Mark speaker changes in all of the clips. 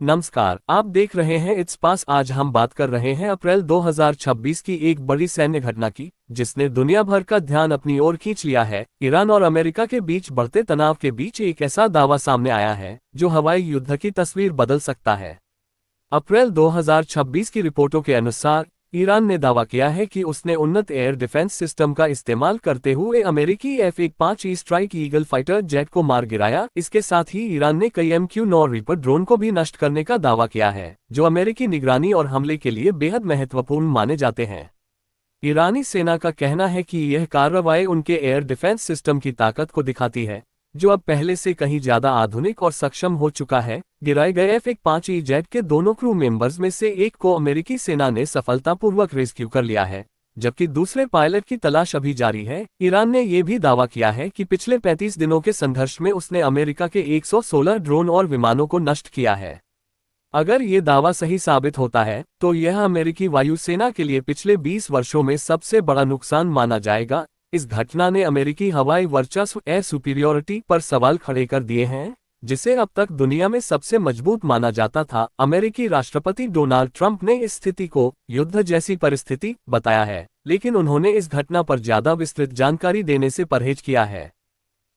Speaker 1: नमस्कार, आप देख रहे हैं इट्स पास। आज हम बात कर रहे हैं अप्रैल 2026 की एक बड़ी सैन्य घटना की, जिसने दुनिया भर का ध्यान अपनी ओर खींच लिया है। ईरान और अमेरिका के बीच बढ़ते तनाव के बीच एक ऐसा दावा सामने आया है जो हवाई युद्ध की तस्वीर बदल सकता है। अप्रैल 2026 की रिपोर्टों के अनुसार ईरान ने दावा किया है कि उसने उन्नत एयर डिफेंस सिस्टम का इस्तेमाल करते हुए अमेरिकी F-15E strike eagle fighter jet को मार गिराया। इसके साथ ही ईरान ने कई MQ-9 रीपर ड्रोन को भी नष्ट करने का दावा किया है, जो अमेरिकी निगरानी और हमले के लिए बेहद महत्वपूर्ण माने जाते हैं। ईरानी सेना का कहना है कि यह कार्रवाई उनके एयर डिफेंस सिस्टम की ताकत को दिखाती है, जो अब पहले से कहीं ज्यादा आधुनिक और सक्षम हो चुका है। गिराए गए F-15E जेट के दोनों क्रू मेंबर्स में से एक को अमेरिकी सेना ने सफलतापूर्वक रेस्क्यू कर लिया है, जबकि दूसरे पायलट की तलाश अभी जारी है। ईरान ने यह भी दावा किया है कि पिछले 35 दिनों के संघर्ष में उसने अमेरिका के 116 ड्रोन और विमानों को नष्ट किया है। अगर ये दावा सही साबित होता है तो यह अमेरिकी वायुसेना के लिए पिछले 20 वर्षों में सबसे बड़ा नुकसान माना जाएगा। इस घटना ने अमेरिकी हवाई वर्चस्व एयर सुपीरियोरिटी पर सवाल खड़े कर दिए हैं, जिसे अब तक दुनिया में सबसे मजबूत माना जाता था। अमेरिकी राष्ट्रपति डोनाल्ड ट्रंप ने इस स्थिति को युद्ध जैसी परिस्थिति बताया है, लेकिन उन्होंने इस घटना पर ज्यादा विस्तृत जानकारी देने से परहेज किया है।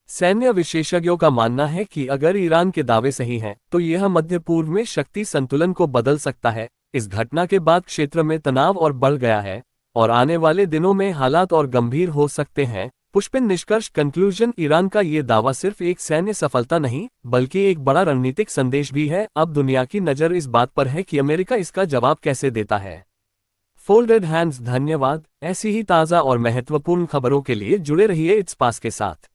Speaker 1: सैन्य विशेषज्ञों का मानना है कि अगर ईरान के दावे सही हैं, तो यह मध्य पूर्व में शक्ति संतुलन को बदल सकता है। इस घटना के बाद क्षेत्र में तनाव और बढ़ गया है और आने वाले दिनों में हालात और गंभीर हो सकते हैं। पुष्पिन निष्कर्ष कंक्लूजन, ईरान का ये दावा सिर्फ एक सैन्य सफलता नहीं, बल्कि एक बड़ा रणनीतिक संदेश भी है। अब दुनिया की नज़र इस बात पर है कि अमेरिका इसका जवाब कैसे देता है। Folded hands. धन्यवाद। ऐसी ही ताज़ा और महत्वपूर्ण खबरों के लिए जुड़े रहिए इट्स पास के साथ।